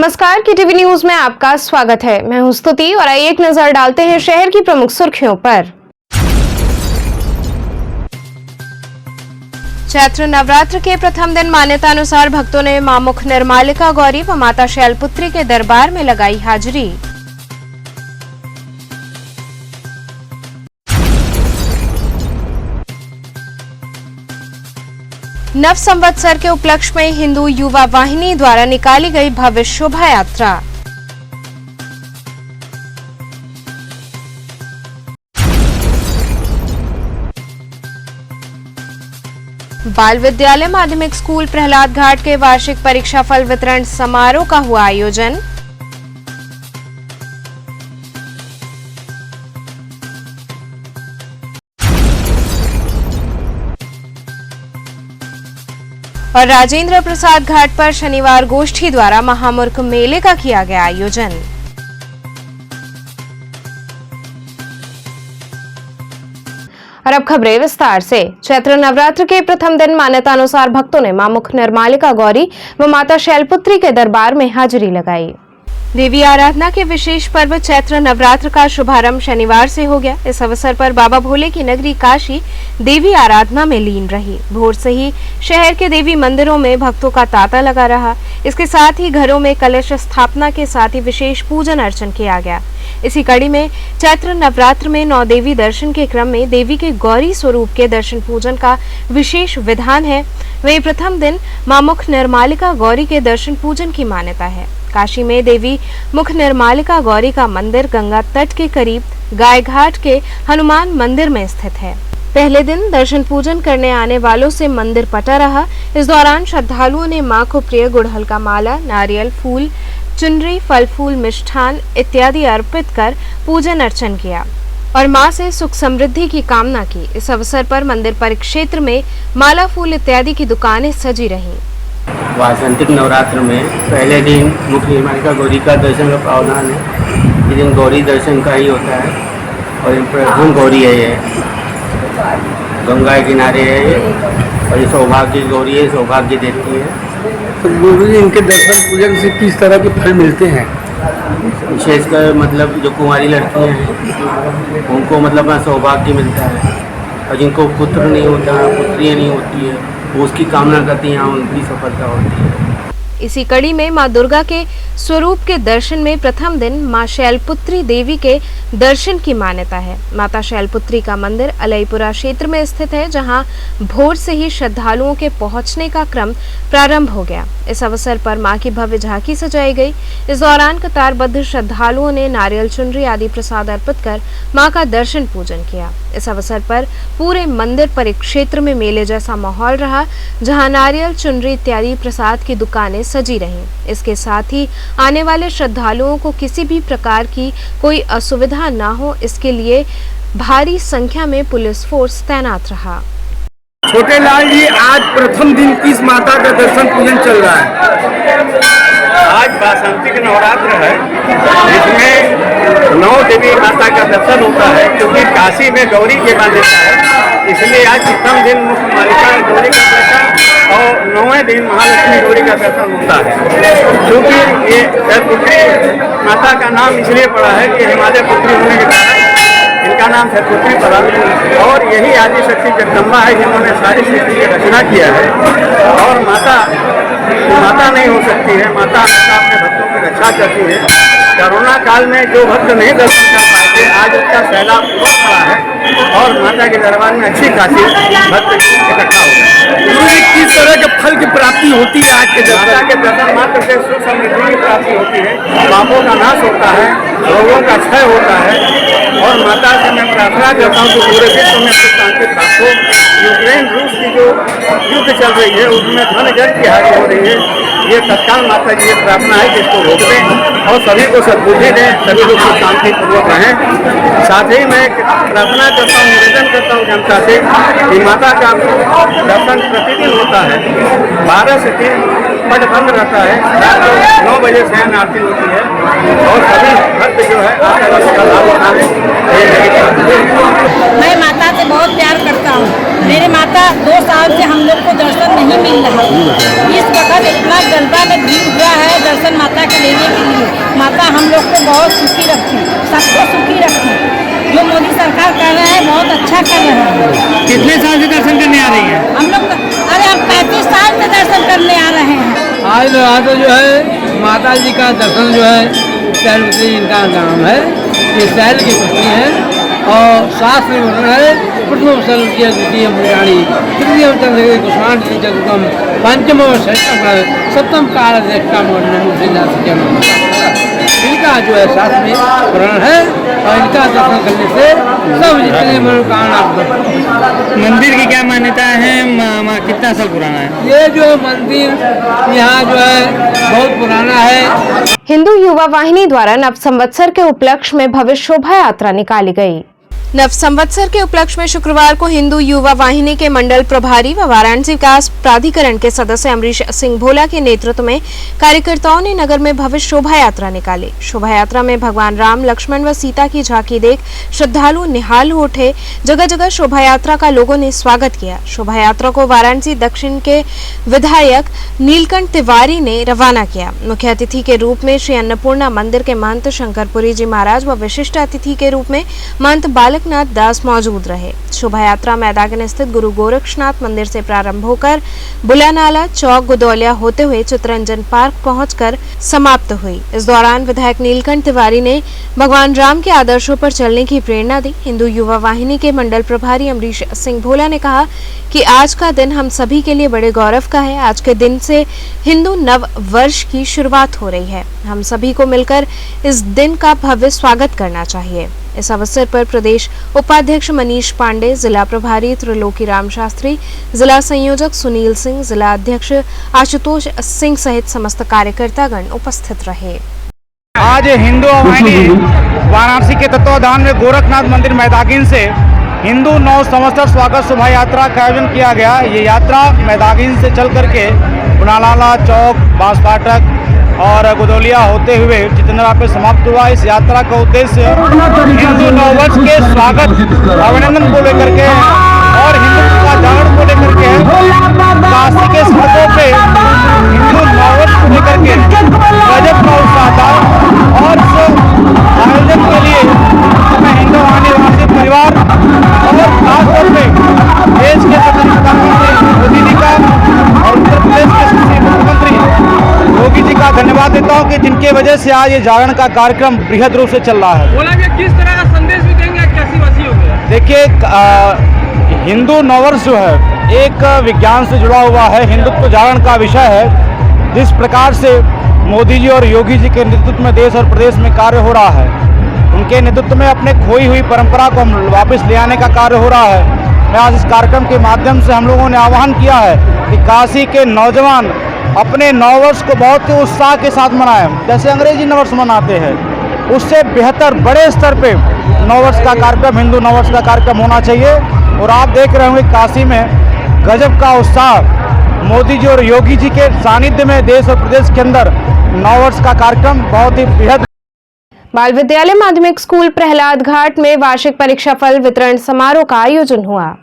नमस्कार, KTV news में आपका स्वागत है। मैं हूं स्तुति और आइए एक नजर डालते हैं शहर की प्रमुख सुर्खियों पर। चैत्र नवरात्र के प्रथम दिन मान्यता अनुसार भक्तों ने मां मुख निर्मालिका गौरी व माता शैलपुत्री के दरबार में लगाई हाजिरी। नव संवत्सर के उपलक्ष्य में हिंदू युवा वाहिनी द्वारा निकाली गई भव्य शोभा यात्रा। बाल विद्यालय माध्यमिक स्कूल प्रहलाद घाट के वार्षिक परीक्षा फल वितरण समारोह का हुआ आयोजन। और राजेंद्र प्रसाद घाट पर शनिवार गोष्ठी द्वारा महामूर्ख मेले का किया गया आयोजन। और अब खबरें विस्तार से। चैत्र नवरात्र के प्रथम दिन मान्यता अनुसार भक्तों ने मां मुख निर्मालिका गौरी व माता शैलपुत्री के दरबार में हाजिरी लगाई। देवी आराधना के विशेष पर्व चैत्र नवरात्र का शुभारंभ शनिवार से हो गया। इस अवसर पर बाबा भोले की नगरी काशी देवी आराधना में लीन रही। भोर से ही शहर के देवी मंदिरों में भक्तों का तांता लगा रहा। इसके साथ ही घरों में कलश स्थापना के साथ ही विशेष पूजन अर्चन किया गया। इसी कड़ी में चैत्र नवरात्र में 9 देवी दर्शन के क्रम में देवी के गौरी स्वरूप के दर्शन पूजन का विशेष विधान है। वही प्रथम दिन मां मुख निर्मालिका गौरी के दर्शन पूजन की मान्यता है। काशी में देवी मुख निर्मालिका गौरी का मंदिर गंगा तट के करीब गाय घाट के हनुमान मंदिर में स्थित है। पहले दिन दर्शन पूजन करने आने वालों से मंदिर पटा रहा। इस दौरान श्रद्धालुओं ने मां को प्रिय गुड़हल का माला, नारियल, फूल, चुनरी, फल फूल, मिष्ठान इत्यादि अर्पित कर पूजन अर्चन किया और मां से सुख समृद्धि की कामना की। इस अवसर पर मंदिर परिक्षेत्र में माला, फूल इत्यादि की दुकानें सजी रहीं। वासंतिक नवरात्र में पहले दिन मुख निर्मालिका गौरी का दर्शन का प्रावधान है। इस दिन गौरी दर्शन का ही होता है और प्रथम गौरी है ये, गंगा के किनारे है ये और ये सौभाग्य की गौरी है, सौभाग्य देती है। तो गुरु जी, इनके दर्शन पूजन से किस तरह के फल मिलते हैं? विशेषकर मतलब जो कुंवारी लड़कियाँ हैं उनको मतलब अपना सौभाग्य मिलता है और जिनको पुत्र नहीं होता, पुत्रियाँ नहीं होती है, वो उसकी कामना करती हैं, उनकी सफलता होती है। इसी कड़ी में मां दुर्गा के स्वरूप के दर्शन में प्रथम दिन मां शैलपुत्री देवी के दर्शन की मान्यता है। माता शैलपुत्री का मंदिर अलईपुरा क्षेत्र में स्थित है, जहां भोर से ही श्रद्धालुओं के पहुंचने का क्रम प्रारंभ हो गया। इस अवसर पर मां की भव्य झांकी सजाई गई। इस दौरान कतारबद्ध श्रद्धालुओं ने नारियल, चुनरी आदि प्रसाद अर्पित कर मां का दर्शन पूजन किया। इस अवसर पर पूरे मंदिर परिक्षेत्र में मेले जैसा माहौल रहा, जहां नारियल, चुनरी इत्यादि प्रसाद की दुकानें सजी रहीं। इसके साथ ही आने वाले श्रद्धालुओं को किसी भी प्रकार की कोई असुविधा न हो, इसके लिए भारी संख्या में पुलिस फोर्स तैनात रहा। छोटे लाल जी, आज प्रथम दिन किस माता का दर्शन पूजन चल रहा है? आज वासंतिक नवरात्र है, इसमें 9 देवी माता का दर्शन होता है। क्योंकि काशी में गौरी की मान्यता है, इसलिए आज प्रथम दिन मुख मालिका गौरी का दर्शन और 9वें दिन महालक्ष्मी गौरी का दर्शन होता है। क्योंकि ये शैलपुत्री माता का नाम इसलिए पड़ा है कि हिमालय पुत्री होने के कारण इनका नाम शैलपुत्री पड़ा और यही आदिशक्ति जगदम्बा है जिन्होंने सारी सृष्टि की रचना किया है। और माता नहीं हो सकती है, माता हमेशा अपने भक्तों की रक्षा करती है। कोरोना काल में जो भक्त नहीं दर्शन कर पाए थे, आज उसका सैलाब उमड़ पड़ा है और माता के दरबार में अच्छी खासी भक्त इकट्ठा हो गए। किस तरह के फल की प्राप्ति होती है आज के माता के दर्शन मात्र से सुख समृद्धि की प्राप्ति होती है, पापों का नाश होता है, रोगों का क्षय होता है। और माता से मैं प्रार्थना करता हूँ कि पूरे विश्व में सुख शांति प्राप्त हो। यूक्रेन रूस की जो युद्ध चल रही है उसमें धन जन की हानि हो रही है। ये तत्काल माता की ये प्रार्थना है कि इसको रोक दें और सभी को सद्बुद्धि दें, सभी लोग सुख शांति पूर्वक रहें। साथ ही मैं प्रार्थना करता हूँ, निवेदन करता हूँ जनता से कि माता का दर्शन प्रतिदिन होता है। 12 से 3 पट बंद रहता है, रात को 9 बजे से आरती होती है और सभी भक्त जो है आकर इसका लाभ उठाएं। मैं माता से बहुत प्यार करता हूँ। मेरे माता 2 साल से हम लोग को दर्शन नहीं मिल रहा। इस वक्त इतना जनता का भीड़ हुआ है दर्शन माता के लेने के लिए। माता हम लोग को बहुत सुखी रखें, सबको सुखी रखें। जो मोदी सरकार कर रहा है बहुत अच्छा कर रहा है। कितने साल से दर्शन करने आ रही हैं? हम लोग अरे हम 35 साल से दर्शन करने आ रहे हैं। आज जो है माता जी का दर्शन जो है शैलपुत्री इनका नाम है। ये शैल की पुत्री है और शास्त्र में वर्णन है प्रथम शैलपुत्री द्वितीय मृगाणी तृतीय चंद्र कुष्मांडी चतुर्थम पंचम सप्तम काल इनका जो है शास्त्र में वर्णन है और इनका दर्शन करने से सब जितने मनोकामना। मंदिर की क्या मान्यता है? कितना साल पुराना है ये जो मंदिर? यहाँ जो है बहुत पुराना है। हिंदू युवा वाहिनी द्वारा नव संवत्सर के उपलक्ष्य में भव्य शोभा यात्रा निकाली गई। नव संवत्सर के उपलक्ष्य में शुक्रवार को हिंदू युवा वाहिनी के मंडल प्रभारी व वाराणसी विकास प्राधिकरण के सदस्य अमरीश सिंह भोला के नेतृत्व में कार्यकर्ताओं ने नगर में भव्य शोभा यात्रा निकाली। शोभा यात्रा में भगवान राम, लक्ष्मण व सीता की झांकी देख श्रद्धालु निहाल हो उठे। जगह जगह शोभा यात्रा का लोगों ने स्वागत किया। शोभा यात्रा को वाराणसी दक्षिण के विधायक नीलकंठ तिवारी ने रवाना किया। मुख्य अतिथि के रूप में श्री अन्नपूर्णा मंदिर के महंत शंकरपुरी जी महाराज व विशिष्ट अतिथि के रूप में महंत बालक नाथ दास मौजूद रहे। शोभा यात्रा मैदान स्थित गुरु गोरक्षनाथ मंदिर से प्रारंभ होकर बुलानाला चौक गुदौलिया होते हुए चित्तरंजन पार्क पहुंचकर समाप्त हुई। इस दौरान विधायक नीलकंठ तिवारी ने भगवान राम के आदर्शों पर चलने की प्रेरणा दी। हिंदू युवा वाहिनी के मंडल प्रभारी अमरीश सिंह भोला ने कहा कि आज का दिन हम सभी के लिए बड़े गौरव का है। आज के दिन से हिंदू नव वर्ष की शुरुआत हो रही है। हम सभी को मिलकर इस दिन का भव्य स्वागत करना चाहिए। इस अवसर पर प्रदेश उपाध्यक्ष मनीष पांडे, जिला प्रभारी त्रिलोकी राम शास्त्री, जिला संयोजक सुनील सिंह, जिला अध्यक्ष आशुतोष सिंह सहित समस्त कार्यकर्तागण उपस्थित रहे। आज हिंदू वाहिनी वाराणसी के तत्वाधान में गोरखनाथ मंदिर मैदागिन से हिंदू नव संवत्सर स्वागत शोभा यात्रा का आयोजन किया गया। ये यात्रा मैदागिन से चल करके बुलानाला चौक, बांस फाटक और गुदौलिया होते हुए चितनरा पे समाप्त हुआ। इस यात्रा का उद्देश्य हिंदू नववर्ष के स्वागत अभिनंदन को लेकर के और हिंदुत्व का जागरण को लेकर के काशी के सड़कों पे हिंदू नववर्ष को लेकर के गजब का उत्साह था। और इस आयोजन के लिए मैं हिंदू वाहिनी परिवार और खासतौर पे देश के प्रधानमंत्री मोदी जी का और उत्तर प्रदेश के मुख्यमंत्री योगी जी का धन्यवाद देता हूं कि जिनके वजह से आज ये जागरण का कार्यक्रम बृहद रूप से चल रहा है। बोला कि किस तरह का संदेश भी देंगे काशीवासियों को? देखिए, हिंदू नववर्ष जो है एक विज्ञान से जुड़ा हुआ है, हिंदुत्व जागरण का विषय है। जिस प्रकार से मोदी जी और योगी जी के नेतृत्व में देश और प्रदेश में कार्य हो रहा है, उनके नेतृत्व में अपने खोई हुई परंपरा को हम वापस ले आने का कार्य हो रहा है। मैं आज इस कार्यक्रम के माध्यम से हम लोगों ने आह्वान किया है कि काशी के नौजवान अपने नववर्ष को बहुत ही उत्साह के साथ मनाएं। जैसे अंग्रेजी नववर्ष मनाते हैं, उससे बेहतर बड़े स्तर पे नववर्ष का कार्यक्रम, हिंदू नववर्ष का कार्यक्रम होना चाहिए। और आप देख रहे होंगे काशी में गजब का उत्साह मोदी जी और योगी जी के सानिध्य में देश और प्रदेश के अंदर नववर्ष का कार्यक्रम बहुत ही बृहद। बाल विद्यालय माध्यमिक स्कूल प्रहलाद घाट में वार्षिक परीक्षा फल वितरण समारोह का आयोजन हुआ।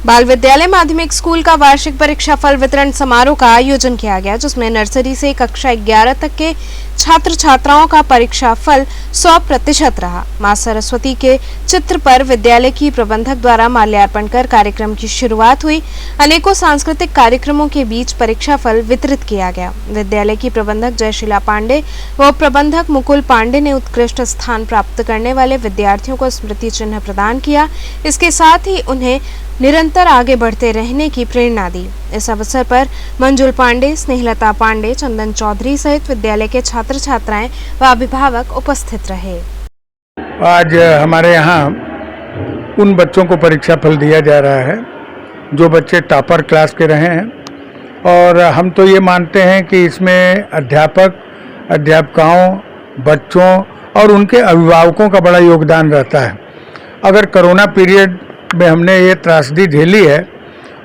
बाल विद्यालय माध्यमिक स्कूल का वार्षिक परीक्षा फल वितरण समारोह का आयोजन किया गया, जिसमें नर्सरी से कक्षा 11 तक के छात्र छात्राओं का परीक्षा फल 100% रहा। मां सरस्वती के चित्र पर विद्यालय की प्रबंधक द्वारा माल्यार्पण कर कार्यक्रम की शुरुआत हुई। अनेकों सांस्कृतिक कार्यक्रमों के बीच परीक्षा फल वितरित किया गया। विद्यालय की प्रबंधक जयशीला पांडे व प्रबंधक मुकुल पांडे ने उत्कृष्ट स्थान प्राप्त करने वाले विद्यार्थियों को स्मृति चिन्ह प्रदान किया। इसके साथ ही उन्हें निरंतर आगे बढ़ते रहने की प्रेरणा दी। इस अवसर पर मंजुल पांडे, स्नेहलता पांडे, चंदन चौधरी सहित विद्यालय के छात्र छात्राएं व अभिभावक उपस्थित रहे। आज हमारे यहाँ उन बच्चों को परीक्षा फल दिया जा रहा है जो बच्चे टॉपर क्लास के रहे हैं, और हम तो ये मानते हैं कि इसमें अध्यापक, अध्यापिकाओं, बच्चों और उनके अभिभावकों का बड़ा योगदान रहता है। अगर कोरोना पीरियड में हमने ये त्रासदी झेली है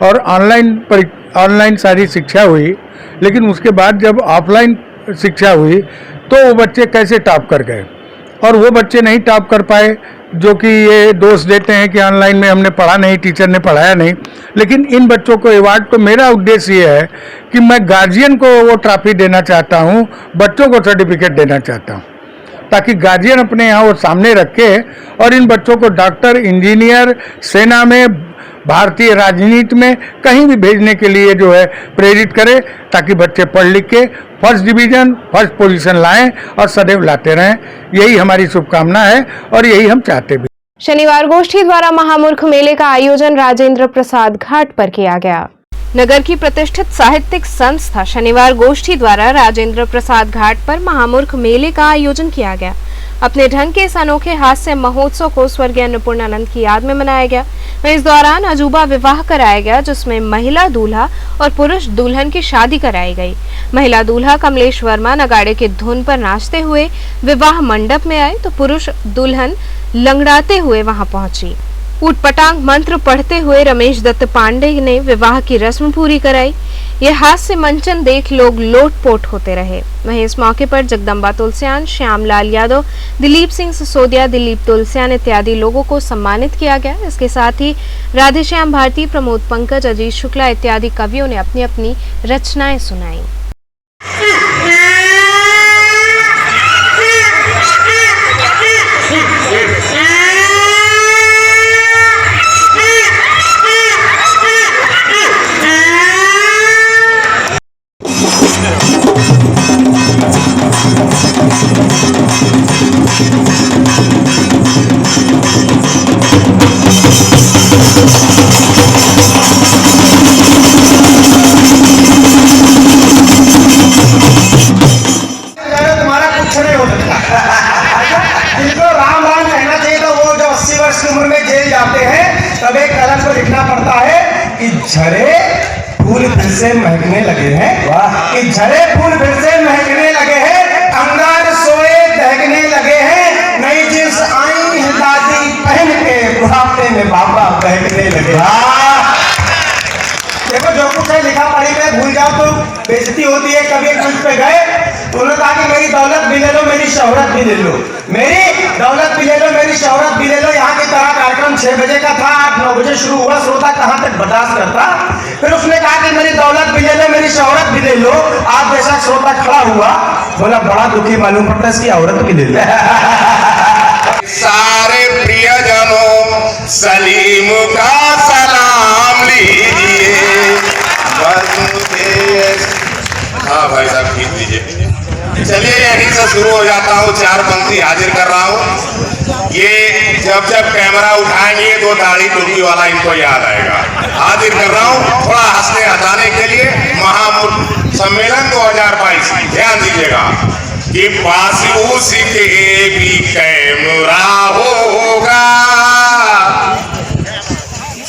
और ऑनलाइन सारी शिक्षा हुई, लेकिन उसके बाद जब ऑफलाइन शिक्षा हुई तो वो बच्चे कैसे टॉप कर गए। और वो बच्चे नहीं टॉप कर पाए जो कि ये दोष देते हैं कि ऑनलाइन में हमने पढ़ा नहीं, टीचर ने पढ़ाया नहीं। लेकिन इन बच्चों को अवार्ड, तो मेरा उद्देश्य ये है कि मैं गार्जियन को वो ट्रॉफी देना चाहता हूँ, बच्चों को सर्टिफिकेट देना चाहता हूँ, ताकि गार्जियन अपने यहाँ वो सामने रखे और इन बच्चों को डॉक्टर, इंजीनियर, सेना में, भारतीय राजनीति में कहीं भी भेजने के लिए जो है प्रेरित करे, ताकि बच्चे पढ़ लिख के फर्स्ट डिवीजन, फर्स्ट पोजीशन लाएं और सदैव लाते रहें। यही हमारी शुभकामना है और यही हम चाहते भी। शनिवार गोष्ठी द्वारा महामूर्ख मेले का आयोजन राजेंद्र प्रसाद घाट पर किया गया। नगर की प्रतिष्ठित साहित्यिक संस्था शनिवार गोष्ठी द्वारा राजेंद्र प्रसाद घाट पर महामूर्ख मेले का आयोजन किया गया। अपने ढंग के इस अनोखे हास्य महोत्सव को स्वर्गीय अन्नपूर्णानंद की याद में मनाया गया। इस दौरान अजूबा विवाह कराया गया, जिसमें महिला दूल्हा और पुरुष दुल्हन की शादी कराई गई। महिला दूल्हा कमलेश वर्मा नगाड़े की धुन पर नाचते हुए विवाह मंडप में आए, तो पुरुष दुल्हन लंगड़ाते हुए वहां पहुंची। ऊटपटांग मंत्र पढ़ते हुए रमेश दत्त पांडे ने विवाह की रस्म पूरी कराई। यह हास्य मंचन देख लोग लोटपोट होते रहे। वहीं इस मौके पर जगदम्बा तुलसियान, श्यामलाल यादव, दिलीप सिंह सिसोदिया, दिलीप तुलसियान इत्यादि लोगों को सम्मानित किया गया। इसके साथ ही राधेश्याम भारती, प्रमोद पंकज, अजीत शुक्ला इत्यादि कवियों ने अपनी अपनी रचनाएं सुनाई। झरे फूल फिर से महकने लगे हैं, कि झरे फूल फिर से महकने लगे हैं, अंगार सोए दहकने लगे हैं, नई जींस आई है दादी पहन के, बुढ़ापे में बाबा बहकने लगे। देखो जो कुछ है लिखा पढ़ी में भूल जाओ तो बेइज्जती होती है। कभी एक मंच पे गए तो उन्होंने कहा कि मेरी दौलत भी ले लो, मेरी शोहरत भी ले लो, मेरी दौलत भी ले लो, मेरी शोहरत भी ले लो। यहाँ की तरह कार्यक्रम 6 बजे का था, 8-9 बजे शुरू हुआ, श्रोता कहाँ तक बर्दाश्त करता। फिर उसने कहा कि मेरी दौलत भी ले लो, मेरी शोहरत भी ले लो। आप जैसा श्रोता खड़ा हुआ, बोला बड़ा दुखी मालूम पड़ता है, इसकी औरत भी ले लो। सारे प्रियजनों सलीम का सलाम लीजिए। हाँ भाई साहब खींच दीजिए। चलिए यहीं से शुरू हो जाता हूँ, 4 पंक्ति हाजिर कर रहा हूँ। ये जब जब कैमरा उठाएंगे तो दाढ़ी टोपी वाला इनको याद आएगा। हाजिर कर रहा हूँ थोड़ा हंसने हटाने के लिए। महामूर्ख सम्मेलन 2022, ध्यान दीजिएगा कि पास उसके भी कैमरा होगा,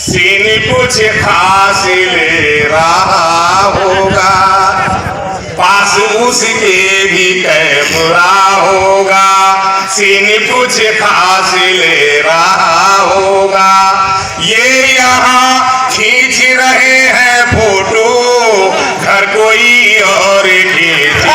सीन कुछ खास ले रहा होगा, पास उसके भी कैमरा होगा, सीन कुछ खास ले रहा होगा। ये यहाँ खींच रहे हैं फोटो, घर कोई और खींच।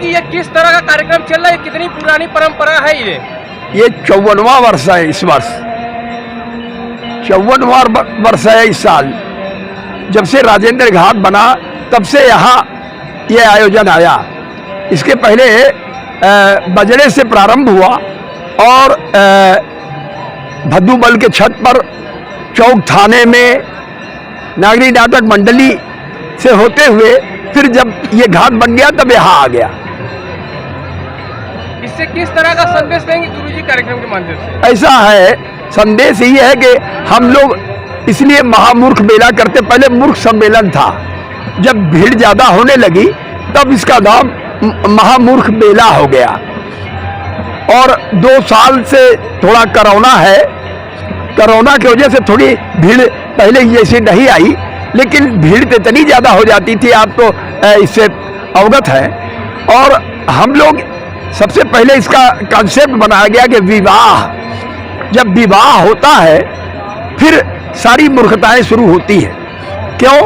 ये किस तरह का कार्यक्रम चल रहा है? कितनी पुरानी परंपरा है ये 54वां वर्ष है इस वर्ष, 54वां वर्ष है इस साल। जब से राजेंद्र घाट बना तब से यहाँ ये आयोजन आया। इसके पहले बजड़े से प्रारंभ हुआ और भद्दू बल के छत पर चौक थाने में नागरिक नाटक मंडली से होते हुए फिर जब ये घाट बन गया तब यहाँ आ गया। इससे किस तरह का संदेश देंगे गुरुजी कार्यक्रम के माध्यम से? ऐसा है, संदेश ये है कि हम लोग इसलिए महामूर्ख मेला करते, पहले मूर्ख सम्मेलन था। जब भीड़ ज्यादा होने लगी तब इसका नाम महामूर्ख मेला हो गया। और 2 साल से थोड़ा कोरोना है, कोरोना की वजह से थोड़ी भीड़ पहले जैसी नहीं आई, लेकिन भीड़ तो इतनी ज्यादा हो जाती थी, आप तो इससे अवगत हैं। और हम लोग सबसे पहले इसका कॉन्सेप्ट बनाया गया कि विवाह, जब विवाह होता है फिर सारी मूर्खताएं शुरू होती हैं। क्यों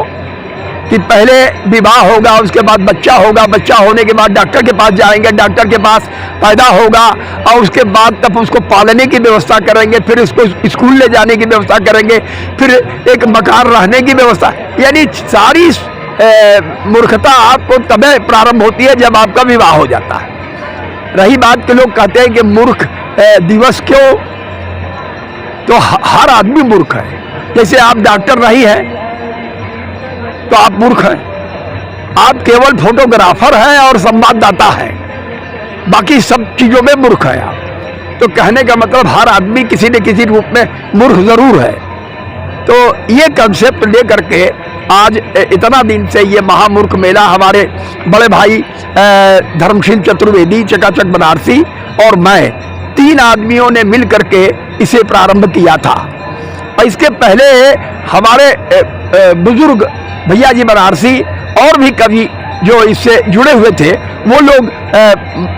कि पहले विवाह होगा, उसके बाद बच्चा होगा, बच्चा होने के बाद डॉक्टर के पास जाएंगे, डॉक्टर के पास पैदा होगा और उसके बाद तब उसको पालने की व्यवस्था करेंगे, फिर उसको स्कूल ले जाने की व्यवस्था करेंगे, फिर एक मकान रहने की व्यवस्था, यानी सारी मूर्खता आपको तभी प्रारंभ होती है जब आपका विवाह हो जाता है। रही बात के लोग कहते हैं कि मूर्ख दिवस क्यों, तो हर आदमी मूर्ख है। जैसे आप डॉक्टर नहीं है तो आप मूर्ख हैं, आप केवल फोटोग्राफर हैं और संवाददाता हैं, बाकी सब चीजों में मूर्ख है आप। तो कहने का मतलब हर आदमी किसी न किसी रूप में मूर्ख जरूर है। तो ये कंसेप्ट लेकर के आज इतना दिन से ये महामूर्ख मेला हमारे बड़े भाई धर्मशील चतुर्वेदी, चकाचक बनारसी और मैं 3 आदमियों ने मिल करके इसे प्रारंभ किया था। और इसके पहले हमारे बुजुर्ग भैया जी बनारसी और भी कभी जो इससे जुड़े हुए थे वो लोग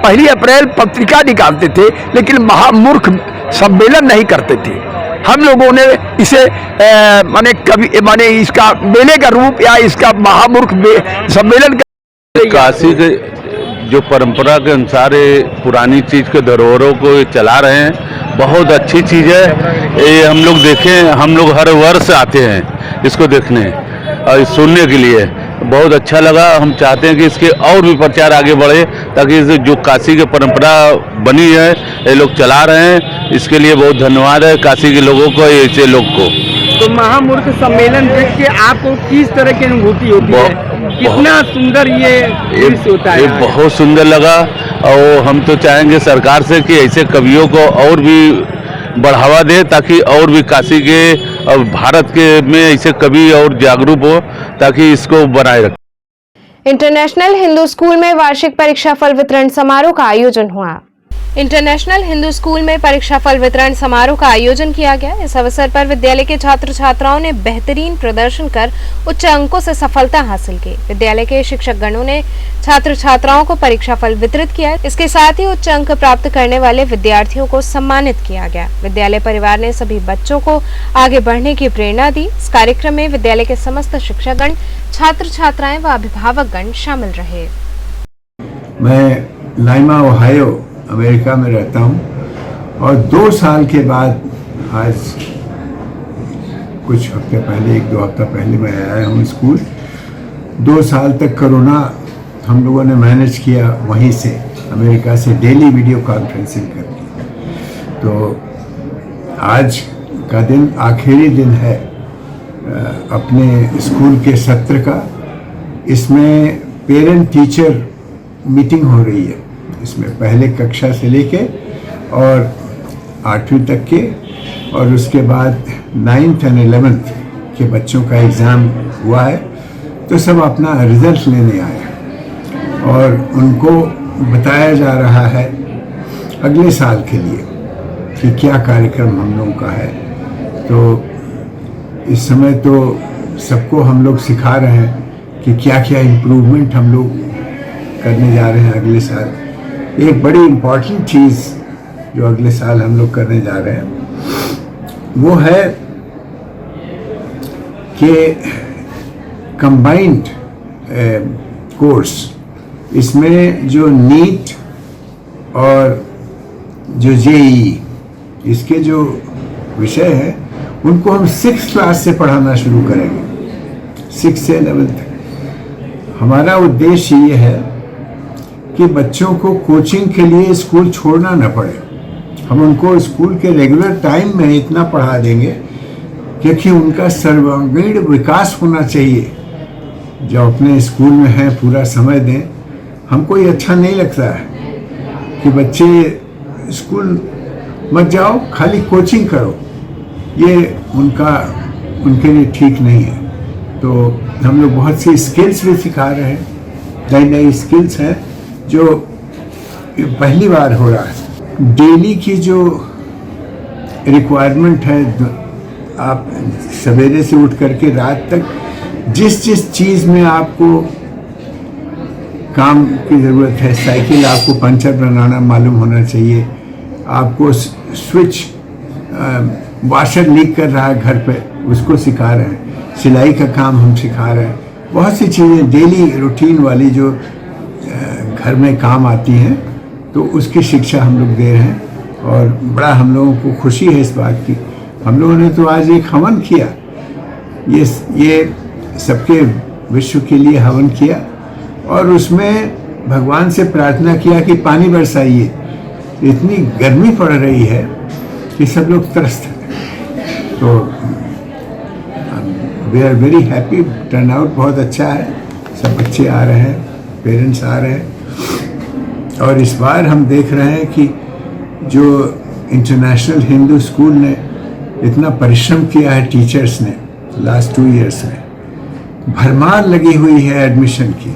1 अप्रैल पत्रिका निकालते थे, लेकिन महामूर्ख सम्मेलन नहीं करते थे। हम लोगों ने इसे माने इसका मेले का रूप या इसका महामूर्ख सम्मेलन का काशी के जो परंपरा के अनुसार पुरानी चीज के धरोहरों को ये चला रहे हैं, बहुत अच्छी चीज है ये। हम लोग देखें, हम लोग हर वर्ष आते हैं इसको देखने और सुनने के लिए, बहुत अच्छा लगा। हम चाहते हैं कि इसके और भी प्रचार आगे बढ़े ताकि इसे जो काशी की परंपरा बनी है ये लोग चला रहे हैं, इसके लिए बहुत धन्यवाद है काशी के लोगों को, ऐसे लोग को। तो महामूर्ख सम्मेलन देख के आपको किस तरह की अनुभूति होती है? कितना सुंदर ये दृश्य होता है? ये बहुत सुंदर लगा और हम तो चाहेंगे सरकार से कि ऐसे कवियों को और भी बढ़ावा दे ताकि और भी काशी के और भारत के में ऐसे कवि और जागरूक हो ताकि इसको बनाए रखें। इंटरनेशनल हिंदू स्कूल में वार्षिक परीक्षा फल वितरण समारोह का आयोजन हुआ। इंटरनेशनल हिंदू स्कूल में परीक्षा फल वितरण समारोह का आयोजन किया गया। इस अवसर पर विद्यालय के छात्र छात्राओं ने बेहतरीन प्रदर्शन कर उच्च अंकों से सफलता हासिल की। विद्यालय के शिक्षक गणों ने छात्र छात्राओं को परीक्षा फल वितरित किया। इसके साथ ही उच्च अंक प्राप्त करने वाले विद्यार्थियों को सम्मानित किया गया। विद्यालय परिवार ने सभी बच्चों को आगे बढ़ने की प्रेरणा दी। इस कार्यक्रम में विद्यालय के समस्त शिक्षकगण, छात्र छात्राएं व अभिभावकगण शामिल रहे। मैं लाइमा ओहायो अमेरिका में रहता हूँ और 2 साल के बाद आज कुछ हफ्ते पहले, 1-2 हफ्ता पहले मैं आया हूँ स्कूल। 2 साल तक कोरोना हम लोगों ने मैनेज किया वहीं से, अमेरिका से डेली वीडियो कॉन्फ्रेंसिंग करके। तो आज का दिन आखिरी दिन है अपने स्कूल के सत्र का। इसमें पेरेंट टीचर मीटिंग हो रही है। इसमें पहले कक्षा से लेके और 8वीं तक के और उसके बाद 9th और 11th के बच्चों का एग्ज़ाम हुआ है। तो सब अपना रिजल्ट लेने आए और उनको बताया जा रहा है अगले साल के लिए कि क्या कार्यक्रम हम लोगों का है। तो इस समय तो सबको हम लोग सिखा रहे हैं कि क्या क्या इम्प्रूवमेंट हम लोग करने जा रहे हैं अगले साल। एक बड़ी इम्पॉर्टेंट चीज़ जो अगले साल हम लोग करने जा रहे हैं वो है कि कंबाइंड कोर्स, इसमें जो नीट और जो जेईई इसके जो विषय हैं उनको हम 6th क्लास से पढ़ाना शुरू करेंगे, 6 से 11th तक। हमारा उद्देश्य ये है कि बच्चों को कोचिंग के लिए स्कूल छोड़ना न पड़े। हम उनको स्कूल के रेगुलर टाइम में इतना पढ़ा देंगे क्योंकि उनका सर्वांगीण विकास होना चाहिए। जो अपने स्कूल में हैं पूरा समय दें। हमको ये अच्छा नहीं लगता है कि बच्चे स्कूल मत जाओ, खाली कोचिंग करो, ये उनके लिए ठीक नहीं है। तो हम लोग बहुत सी स्किल्स भी सिखा रहे हैं, नई नई स्किल्स हैं जो पहली बार हो रहा है। डेली की जो रिक्वायरमेंट है, आप सवेरे से उठ करके रात तक जिस जिस चीज़ में आपको काम की ज़रूरत है, साइकिल आपको पंचर बनाना मालूम होना चाहिए, आपको स्विच वाशर लीक कर रहा है घर पे, उसको सिखा रहे हैं, सिलाई का काम हम सिखा रहे हैं। बहुत सी चीज़ें डेली रूटीन वाली जो घर में काम आती हैं, तो उसकी शिक्षा हम लोग दे रहे हैं। और बड़ा हम लोगों को खुशी है इस बात की। हम लोगों ने तो आज एक हवन किया, ये सबके विश्व के लिए हवन किया, और उसमें भगवान से प्रार्थना किया कि पानी बरसाइए। इतनी गर्मी पड़ रही है कि सब लोग त्रस्त हैं। तो we are very happy, turnout बहुत अच्छा है, सब बच्चे आ रहे हैं, पेरेंट्स आ रहे हैं। और इस बार हम देख रहे हैं कि जो इंटरनेशनल हिंदू स्कूल ने इतना परिश्रम किया है टीचर्स ने लास्ट 2 इयर्स में, भरमार लगी हुई है एडमिशन की,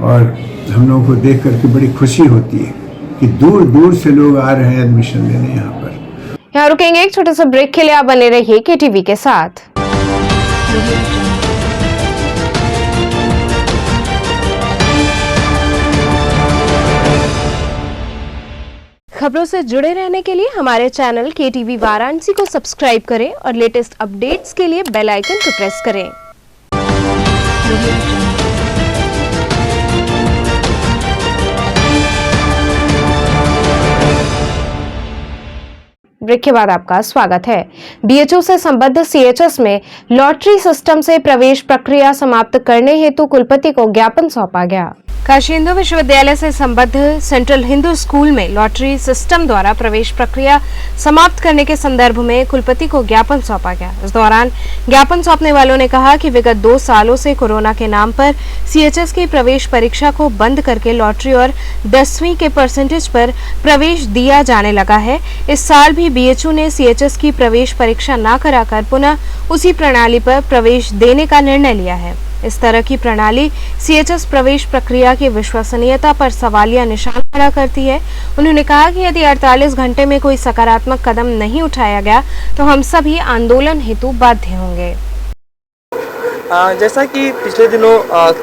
और हम लोगों को देख करके बड़ी खुशी होती है कि दूर दूर से लोग आ रहे हैं एडमिशन लेने यहाँ पर। यहाँ रुकेंगे एक छोटे से ब्रेक के लिए, आप बने रहिए KTV के साथ। खबरों से जुड़े रहने के लिए हमारे चैनल KTV वाराणसी को सब्सक्राइब करें और लेटेस्ट अपडेट्स के लिए बेल आइकन को प्रेस करें। ब्रेक के बाद आपका स्वागत है। BHU से संबद्ध CHS में लॉटरी सिस्टम से प्रवेश प्रक्रिया समाप्त करने हेतु कुलपति को ज्ञापन सौंपा गया। काशी हिंदू विश्वविद्यालय से संबद्ध सेंट्रल हिंदू स्कूल में लॉटरी सिस्टम द्वारा प्रवेश प्रक्रिया समाप्त करने के संदर्भ में कुलपति को ज्ञापन सौंपा गया। इस दौरान ज्ञापन सौंपने वालों ने कहा कि विगत 2 सालों से कोरोना के नाम पर CHS की प्रवेश परीक्षा को बंद करके लॉटरी और 10वीं के परसेंटेज पर प्रवेश दिया जाने लगा है। इस साल भी BHU ने CHS की प्रवेश परीक्षा न कराकर पुनः उसी प्रणाली पर प्रवेश देने का निर्णय लिया है। इस तरह की प्रणाली CHS प्रवेश प्रक्रिया की विश्वसनीयता पर सवालिया निशान खड़ा करती है। उन्होंने कहा कि यदि 48 घंटे में कोई सकारात्मक कदम नहीं उठाया गया तो हम सभी आंदोलन हेतु बाध्य होंगे। जैसा कि पिछले दिनों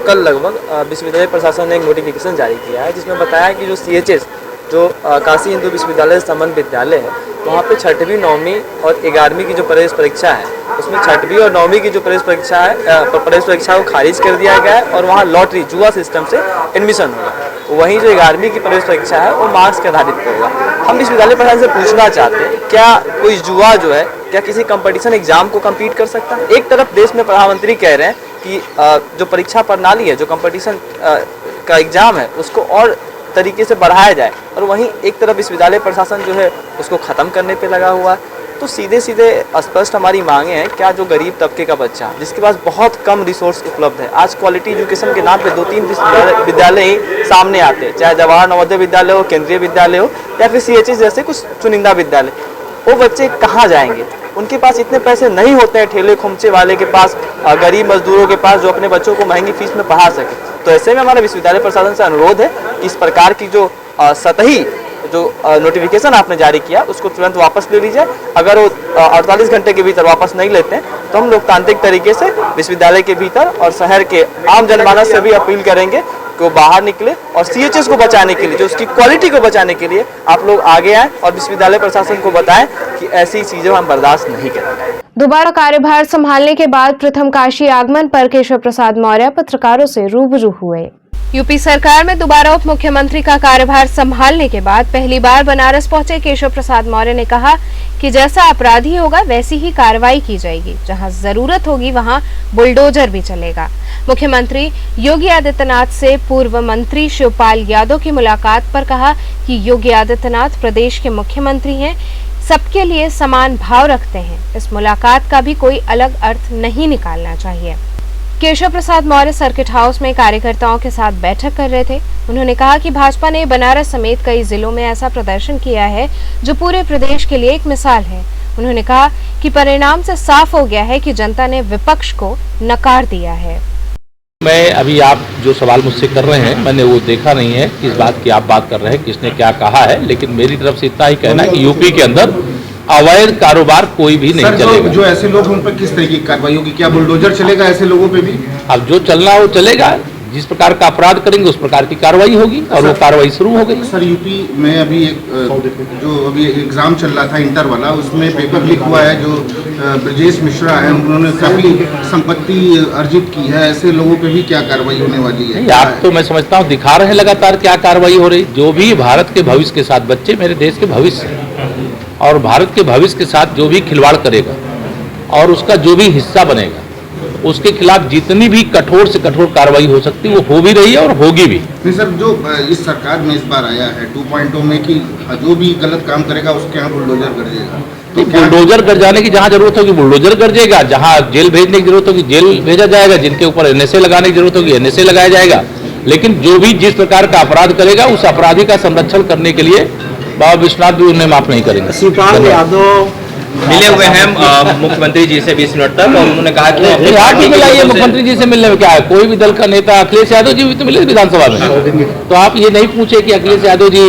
कल लगभग विश्वविद्यालय प्रशासन ने एक नोटिफिकेशन जारी किया है, जिसमें बताया कि जो CHS जो काशी हिंदू विश्वविद्यालय से संबद्ध विद्यालय है, वहाँ पे 6वीं 9वीं और 11वीं की जो प्रवेश परीक्षा है, उसमें 6वीं और 9वीं की जो प्रवेश परीक्षा को खारिज कर दिया गया है और वहाँ लॉटरी जुआ सिस्टम से एडमिशन होगा। वहीं जो 11वीं की प्रवेश परीक्षा है वो मार्क्स के आधारित पर होगा। हम विश्वविद्यालय प्रशासन से पूछना चाहते हैं, क्या कोई जुआ जो है क्या किसी कंपटीशन एग्जाम को कम्पीट कर सकता है? एक तरफ देश में प्रधानमंत्री कह रहे हैं कि जो परीक्षा प्रणाली है, जो कंपटीशन का एग्जाम है, उसको और तरीके से बढ़ाया जाए, और वहीं एक तरफ विश्वविद्यालय प्रशासन जो है उसको ख़त्म करने पे लगा हुआ है। तो सीधे सीधे स्पष्ट हमारी मांगे हैं, क्या जो गरीब तबके का बच्चा जिसके पास बहुत कम रिसोर्स उपलब्ध है, आज क्वालिटी एजुकेशन के नाम पे 2-3 विद्यालय ही सामने आते हैं, चाहे जवाहर नवोदय विद्यालय हो, केंद्रीय विद्यालय हो, या फिर CHS जैसे कुछ चुनिंदा विद्यालय, वो बच्चे कहाँ जाएंगे? उनके पास इतने पैसे नहीं होते हैं ठेले खोमचे वाले के पास, गरीब मजदूरों के पास, जो अपने बच्चों को महंगी फीस में पढ़ा सके। तो ऐसे में हमारा विश्वविद्यालय प्रशासन से अनुरोध है कि इस प्रकार की जो सतही जो नोटिफिकेशन आपने जारी किया उसको तुरंत वापस ले लीजिए। अगर वो 48 घंटे के भीतर वापस नहीं लेते हैं तो हम लोकतांत्रिक तरीके से विश्वविद्यालय के भीतर और शहर के आम जनमानस से भी अपील करेंगे कि वो बाहर निकले और CHS को बचाने के लिए, जो उसकी क्वालिटी को बचाने के लिए आप लोग आगे आए और विश्वविद्यालय प्रशासन को बताएं कि ऐसी चीजें हम बर्दाश्त नहीं करेंगे। दोबारा कार्यभार संभालने के बाद प्रथम काशी आगमन पर केशव प्रसाद मौर्य पत्रकारों से रूबरू हुए। यूपी सरकार में दोबारा उप मुख्यमंत्री का कार्यभार संभालने के बाद पहली बार बनारस पहुंचे केशव प्रसाद मौर्य ने कहा कि जैसा अपराधी होगा वैसी ही कार्रवाई की जाएगी, जहां जरूरत होगी वहां बुलडोजर भी चलेगा। मुख्यमंत्री योगी आदित्यनाथ से पूर्व मंत्री शिवपाल यादव की मुलाकात पर कहा कि योगी आदित्यनाथ प्रदेश के मुख्यमंत्री हैं, सबके लिए समान भाव रखते हैं। इस मुलाकात का भी कोई अलग अर्थ नहीं निकालना चाहिए। केशव प्रसाद मौर्य सर्किट हाउस में कार्यकर्ताओं के साथ बैठक कर रहे थे। उन्होंने कहा कि भाजपा ने बनारस समेत कई जिलों में ऐसा प्रदर्शन किया है जो पूरे प्रदेश के लिए एक मिसाल है। उन्होंने कहा कि परिणाम से साफ हो गया है कि जनता ने विपक्ष को नकार दिया है। मैं अभी आप जो सवाल मुझसे कर रहे हैं मैंने वो देखा नहीं है, किस बात की आप बात कर रहे हैं, किसने क्या कहा है, लेकिन मेरी तरफ से इतना ही कहना है कि यूपी के अंदर अवैध कारोबार कोई भी नहीं चलेगा। जो ऐसे लोग उन पर किस तरह की कार्रवाई होगी? क्या बुलडोजर चलेगा ऐसे लोगों पे भी? अब जो चलना वो चलेगा, जिस प्रकार का अपराध करेंगे उस प्रकार की कार्रवाई होगी और वो कार्रवाई शुरू हो गई। सर यूपी में अभी अभी एग्जाम चल रहा था इंटर वाला, उसमें पेपर लीक हुआ है। जो ब्रजेश मिश्रा है उन्होंने काफी संपत्ति अर्जित की है, ऐसे लोगों पे भी क्या कार्रवाई होने वाली है? आप तो मैं समझता हूँ दिखा रहे हैं लगातार क्या कार्रवाई हो रही। जो भी भारत के भविष्य के साथ, बच्चे मेरे देश के भविष्य और भारत के भविष्य के साथ जो भी खिलवाड़ करेगा और उसका जो भी हिस्सा बनेगा उसके खिलाफ जितनी भी कठोर से कठोर कार्रवाई हो सकती है वो हो भी रही है और होगी भी। नहीं सर, जो इस सरकार में इस बार आया है 2.0 में कि जो भी गलत काम करेगा उसके यहाँ बुलडोजर कर देगा, तो बुलडोजर कर जाने की जहाँ जरूरत होगी बुलडोजर कर जाएगा, जहाँ जेल भेजने की जरूरत होगी जेल भेजा जाएगा, जिनके ऊपर NSA लगाने की जरूरत होगी NSA लगाया जाएगा। लेकिन जो भी जिस प्रकार का अपराध करेगा उस अपराधी का संरक्षण करने के लिए बाबा विश्वनाथ भी उन्हें माफ नहीं करेंगे। शिवपाल यादव मिले हुए हैं मुख्यमंत्री जी से 20 मिनट तक और उन्होंने कहा कि पार्टी मिलाइए मुख्यमंत्री जी से मिलने में क्या है। कोई भी दल का नेता, अखिलेश यादव जी भी तो मिले विधानसभा में, तो आप ये नहीं पूछे कि अखिलेश यादव जी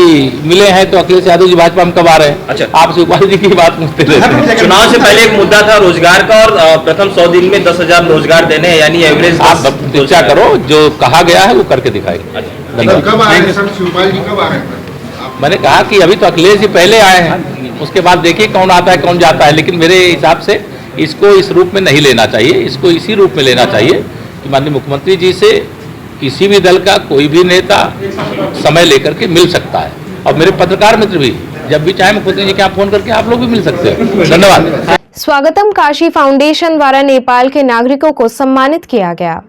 मिले हैं तो अखिलेश यादव जी भाजपा में कब आ रहे हैं। अच्छा, आप शिवपाल जी की बात पूछते रहते। चुनाव से पहले एक मुद्दा था रोजगार का और प्रथम 100 दिन में 10,000 रोजगार देने हैं, यानी एवरेज। आप चर्चा करो, जो कहा गया है वो करके दिखाएंगे। मैंने कहा कि अभी तो अखिलेश जी पहले आए हैं, उसके बाद देखिए कौन आता है कौन जाता है, लेकिन मेरे हिसाब से इसको इस रूप में नहीं लेना चाहिए, इसको इसी रूप में लेना चाहिए कि माननीय मुख्यमंत्री जी से किसी भी दल का कोई भी नेता समय लेकर के मिल सकता है और मेरे पत्रकार मित्र भी जब भी चाहे मुख्यमंत्री जी के आप फोन करके आप लोग भी मिल सकते हैं। धन्यवाद। स्वागतम काशी फाउंडेशन द्वारा नेपाल के नागरिकों को सम्मानित किया गया।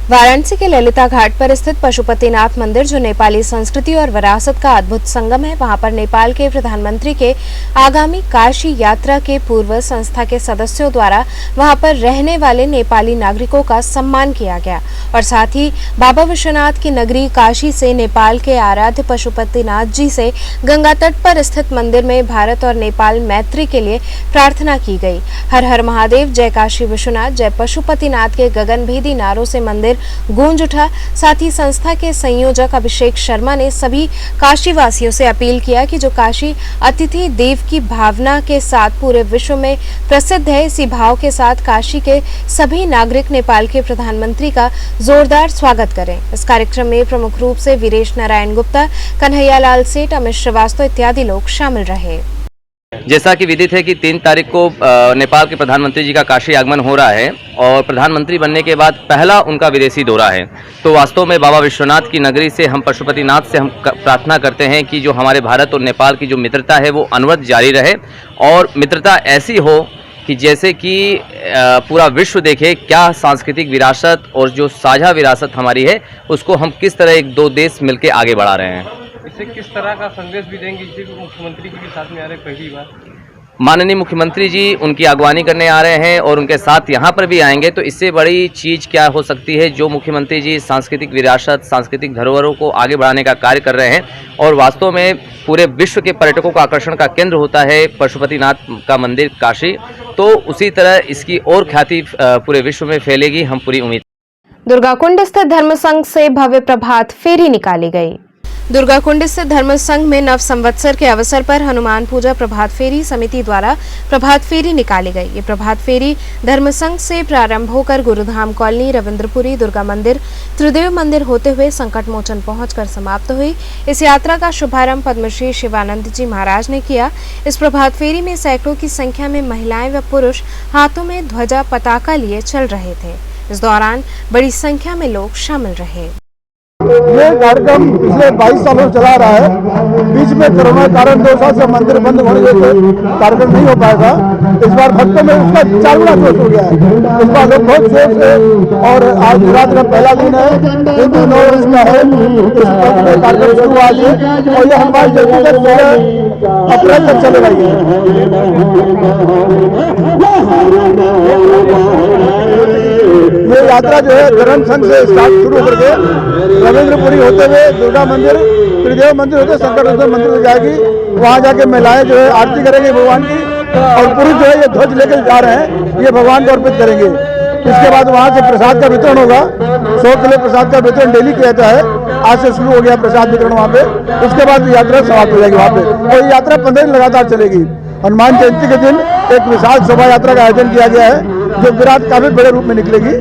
वाराणसी के ललिता घाट पर स्थित पशुपतिनाथ मंदिर, जो नेपाली संस्कृति और विरासत का अद्भुत संगम है, वहां पर नेपाल के प्रधानमंत्री के आगामी काशी यात्रा के पूर्व संस्था के सदस्यों द्वारा वहां पर रहने वाले नेपाली नागरिकों का सम्मान किया गया और साथ ही बाबा विश्वनाथ की नगरी काशी से नेपाल के आराध्य पशुपतिनाथ जी से गंगा तट पर स्थित मंदिर में भारत और नेपाल मैत्री के लिए प्रार्थना की गई। हर हर महादेव, जय काशी विश्वनाथ, जय पशुपतिनाथ के गगनभेदी नारों से मंदिर गूंज उठा। साथ ही संस्था के संयोजक अभिषेक शर्मा ने सभी काशी वासियों से अपील किया कि जो काशी अतिथि देव की भावना के साथ पूरे विश्व में प्रसिद्ध है, इसी भाव के साथ काशी के सभी नागरिक नेपाल के प्रधानमंत्री का जोरदार स्वागत करें। इस कार्यक्रम में प्रमुख रूप से वीरेश नारायण गुप्ता, कन्हैया लाल सेठ, अमित श्रीवास्तव इत्यादि लोग शामिल रहे। जैसा कि विदित है कि 3 तारीख को नेपाल के प्रधानमंत्री जी का काशी आगमन हो रहा है और प्रधानमंत्री बनने के बाद पहला उनका विदेशी दौरा है, तो वास्तव में बाबा विश्वनाथ की नगरी से हम पशुपतिनाथ से हम प्रार्थना करते हैं कि जो हमारे भारत और नेपाल की जो मित्रता है वो अनवरत जारी रहे और मित्रता ऐसी हो कि जैसे कि पूरा विश्व देखे क्या सांस्कृतिक विरासत और जो साझा विरासत हमारी है उसको हम किस तरह 1-2 देश मिलकर आगे बढ़ा रहे हैं। इससे किस तरह का संदेश भी देंगे, मुख्यमंत्री जी के साथ में आ रहे पहली बार? माननीय मुख्यमंत्री जी उनकी अगवानी करने आ रहे हैं और उनके साथ यहाँ पर भी आएंगे, तो इससे बड़ी चीज़ क्या हो सकती है। जो मुख्यमंत्री जी सांस्कृतिक विरासत, सांस्कृतिक धरोहरों को आगे बढ़ाने का कार्य कर रहे हैं और वास्तव में पूरे विश्व के पर्यटकों का आकर्षण का केंद्र होता है पशुपतिनाथ का मंदिर काशी, तो उसी तरह इसकी और ख्याति पूरे विश्व में फैलेगी, हम पूरी उम्मीद। दुर्गाकुंड स्थित धर्मसंघ से भव्य प्रभात फेरी निकाली गई। दुर्गाकुंड स्थित धर्म संघ में नव संवत्सर के अवसर पर हनुमान पूजा प्रभात फेरी समिति द्वारा प्रभात फेरी निकाली गई। ये प्रभात फेरी धर्म संघ से प्रारंभ होकर गुरुधाम कॉलोनी, रविंद्रपुरी, दुर्गा मंदिर, त्रिदेव मंदिर होते हुए संकट मोचन पहुंचकर समाप्त हुई। इस यात्रा का शुभारंभ पद्मश्री शिवानंद जी महाराज ने किया। इस प्रभात फेरी में सैकड़ों की संख्या में महिलाएं व पुरुष हाथों में ध्वजा पताका लिए चल रहे थे। इस दौरान बड़ी संख्या में लोग शामिल रहे। ये कार्यक्रम पिछले 22 सालों से चला रहा है। बीच में कोरोना के कारण 2 साल से मंदिर बंद होने से कार्यक्रम नहीं हो पाया था। इस बार भक्तों में उसका 4 गुना जोश हो गया है। इस बार लोग बहुत जोश है और आज नवरात्र का पहला दिन है, हिंदू नव वर्ष का है। इस कार्यक्रम शुरू आज है और ये हनुमान जयंती तक 16 अप्रैल तक चलेगा। ये यात्रा जो है धर्म संघ से स्टार्ट शुरू करके रविंद्रपुरी होते हुए दुर्गा मंदिर, त्रिदेव मंदिर होते शंकर मंदिर तक जाएगी। वहाँ जाके महिलाएं जो है आरती करेंगे भगवान की और पुरुष जो है ये ध्वज लेकर जा रहे हैं, ये भगवान को अर्पित करेंगे। इसके बाद वहाँ से प्रसाद का वितरण होगा। 100 किलो प्रसाद का वितरण डेली किया जाता है। आज से शुरू हो गया प्रसाद वितरण वहाँ पे। उसके बाद यात्रा समाप्त हो जाएगी वहाँ पे और यात्रा 15 दिन लगातार चलेगी। हनुमान जयंती के दिन एक विशाल शोभा यात्रा का आयोजन किया गया है जो विराट काफी बड़े रूप में निकलेगी,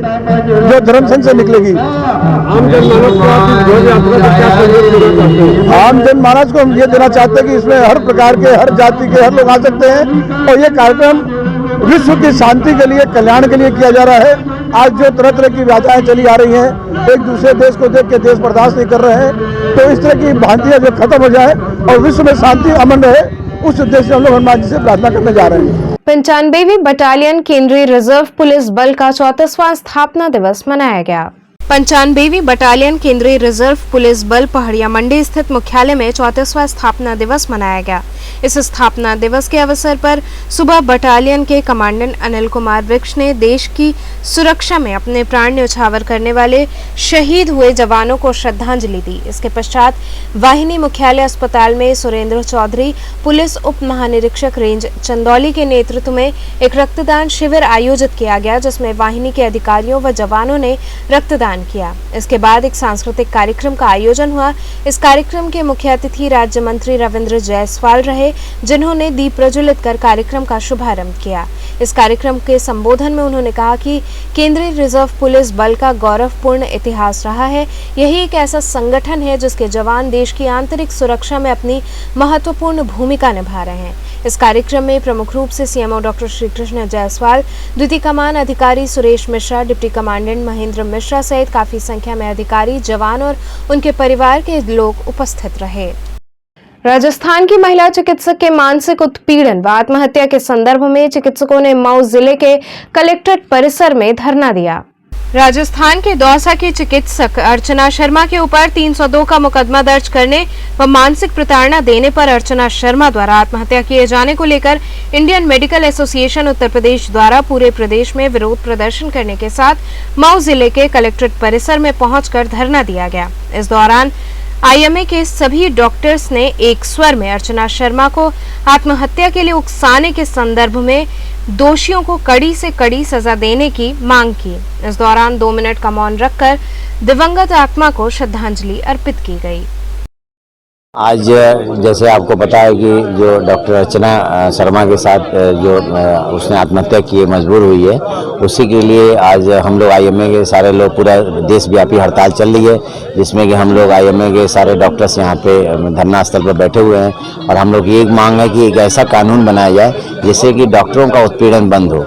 जो धर्म संघ से निकलेगी। आम जनमानस को हम ये देना चाहते हैं कि इसमें हर प्रकार के, हर जाति के हर लोग आ सकते हैं और ये कार्यक्रम विश्व की शांति के लिए, कल्याण के लिए किया जा रहा है। आज जो तरह तरह की व्याख्याएं चली आ रही हैं, एक दूसरे देश को देख के देश बर्दाश्त नहीं कर रहे हैं, तो इस तरह की भ्रांतियां जो खत्म हो जाए और विश्व में शांति अमन रहे, उस उद्देश्य से हम लोग हनुमान जी से प्रार्थना करने जा रहे हैं। 95वीं बटालियन केंद्रीय रिजर्व पुलिस बल का 34वां स्थापना दिवस मनाया गया। 95वीं बटालियन केंद्रीय रिजर्व पुलिस बल पहाड़िया मंडी स्थित मुख्यालय में 34वां स्थापना दिवस मनाया गया। इस स्थापना दिवस के अवसर पर सुबह बटालियन के कमांडेंट अनिल कुमार वृक्ष ने देश की सुरक्षा में अपने प्राण न्यौछावर करने वाले शहीद हुए जवानों को श्रद्धांजलि दी। इसके पश्चात वाहिनी मुख्यालय अस्पताल में सुरेंद्र चौधरी पुलिस उप महानिरीक्षक रेंज चंदौली के नेतृत्व में एक रक्तदान शिविर आयोजित किया गया, जिसमें वाहिनी के अधिकारियों व जवानों ने रक्तदान किया। इसके बाद एक सांस्कृतिक कार्यक्रम का आयोजन हुआ। इस कार्यक्रम के मुख्य अतिथि राज्य मंत्री रविंद्र जायसवाल रहे, जिन्होंने दीप प्रज्वलित कर कार्यक्रम का शुभारंभ किया। इस कार्यक्रम के संबोधन में उन्होंने कहा कि केंद्रीय रिजर्व पुलिस बल का गौरवपूर्ण इतिहास रहा है। यही एक ऐसा संगठन है जिसके जवान देश की आंतरिक सुरक्षा में अपनी महत्वपूर्ण भूमिका निभा रहे हैं। इस कार्यक्रम में प्रमुख रूप से सीएमओ डॉक्टर श्री कृष्ण जायसवाल, द्वितीय कमान अधिकारी सुरेश मिश्रा, डिप्टी कमांडेंट महेंद्र मिश्रा सहित काफी संख्या में अधिकारी, जवान और उनके परिवार के लोग उपस्थित रहे। राजस्थान की महिला चिकित्सक के मानसिक उत्पीड़न व आत्महत्या के संदर्भ में चिकित्सकों ने मऊ जिले के कलेक्ट्रेट परिसर में धरना दिया। राजस्थान के दौसा की चिकित्सक अर्चना शर्मा के ऊपर 302 का मुकदमा दर्ज करने व मानसिक प्रताड़ना देने पर अर्चना शर्मा द्वारा आत्महत्या किए जाने को लेकर Indian medical association Uttar Pradesh द्वारा पूरे प्रदेश में विरोध प्रदर्शन करने के साथ मऊ जिले के कलेक्ट्रेट परिसर में पहुंचकर धरना दिया गया। इस दौरान आईएमए के सभी डॉक्टर्स ने एक स्वर में अर्चना शर्मा को आत्महत्या के लिए उकसाने के संदर्भ में दोषियों को कड़ी से कड़ी सजा देने की मांग की। इस दौरान 2 मिनट का मौन रखकर दिवंगत आत्मा को श्रद्धांजलि अर्पित की गई। आज जैसे आपको पता है कि जो डॉक्टर अर्चना शर्मा के साथ जो उसने आत्महत्या किए मजबूर हुई है, उसी के लिए आज हम लोग आईएमए के सारे लोग, पूरा देशव्यापी हड़ताल चल रही है, जिसमें कि हम लोग आईएमए के सारे डॉक्टर्स यहाँ पे धरना स्थल पर बैठे हुए हैं। और हम लोग की एक मांग है कि एक ऐसा कानून बनाया जाए जिससे कि डॉक्टरों का उत्पीड़न बंद हो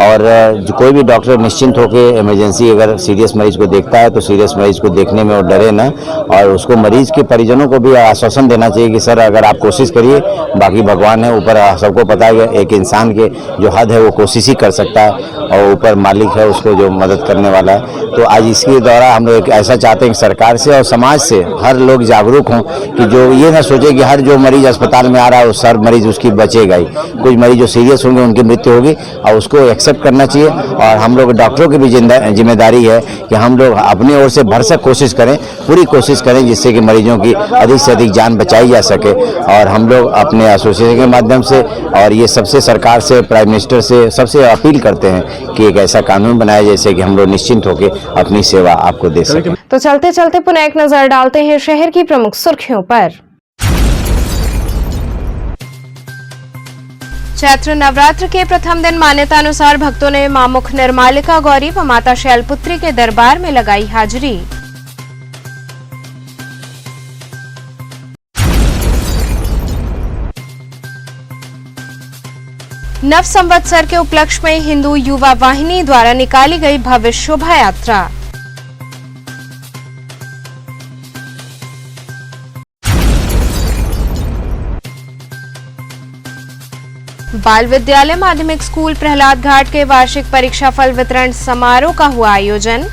और जो कोई भी डॉक्टर निश्चिंत होकर इमरजेंसी अगर सीरियस मरीज को देखता है तो सीरियस मरीज को देखने में वो डरे ना, और उसको मरीज के परिजनों को भी आश्वासन देना चाहिए कि सर अगर आप कोशिश करिए, बाकी भगवान है ऊपर, सबको पता है कि एक इंसान के जो हद है वो कोशिश ही कर सकता है और ऊपर मालिक है उसको जो मदद करने वाला है। तो आज इसके द्वारा हम लोग ऐसा चाहते हैं कि सरकार से और समाज से हर लोग जागरूक हों कि जो ये ना सोचे कि हर जो मरीज अस्पताल में आ रहा है उस हर मरीज उसकी बचेगा ही। कुछ मरीज जो सीरियस होंगे उनकी मृत्यु होगी और उसको एक्सेप्ट करना चाहिए। और हम लोग डॉक्टरों की भी जिम्मेदारी है कि हम लोग अपनी ओर से भरसक कोशिश करें, पूरी कोशिश करें जिससे कि मरीजों की अधिक से अधिक जान बचाई जा सके। और हम लोग अपने एसोसिएशन के माध्यम से और ये सबसे सरकार से, प्राइम मिनिस्टर से सबसे अपील करते हैं कि एक ऐसा कानून बनाया जैसे कि हम लोग निश्चिंत होकर अपनी सेवा आपको दे सकें। तो चलते चलते पुनः एक नजर डालते हैं शहर की प्रमुख सुर्खियों पर। चैत्र नवरात्र के प्रथम दिन मान्यता अनुसार भक्तों ने मां मुख निर्मालिका गौरी व माता शैलपुत्री के दरबार में लगाई हाजिरी। नव संवत्सर के उपलक्ष्य में हिंदू युवा वाहिनी द्वारा निकाली गई भव्य शोभा यात्रा। बाल विद्यालय माध्यमिक स्कूल प्रहलाद घाट के वार्षिक परीक्षा फल वितरण समारोह का हुआ आयोजन।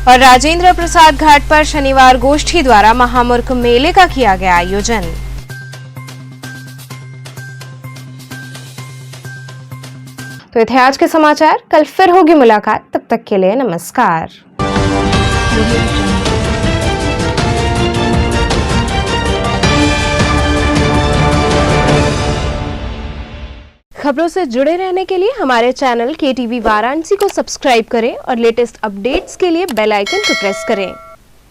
और राजेंद्र प्रसाद घाट पर शनिवार गोष्ठी द्वारा महामूर्ख मेले का किया गया आयोजन। तो ये थे आज के समाचार। कल फिर होगी मुलाकात, तब तक के लिए नमस्कार। खबरों से जुड़े रहने के लिए हमारे चैनल KTV वाराणसी को सब्सक्राइब करें और लेटेस्ट अपडेट्स के लिए बेल आइकन को प्रेस करें।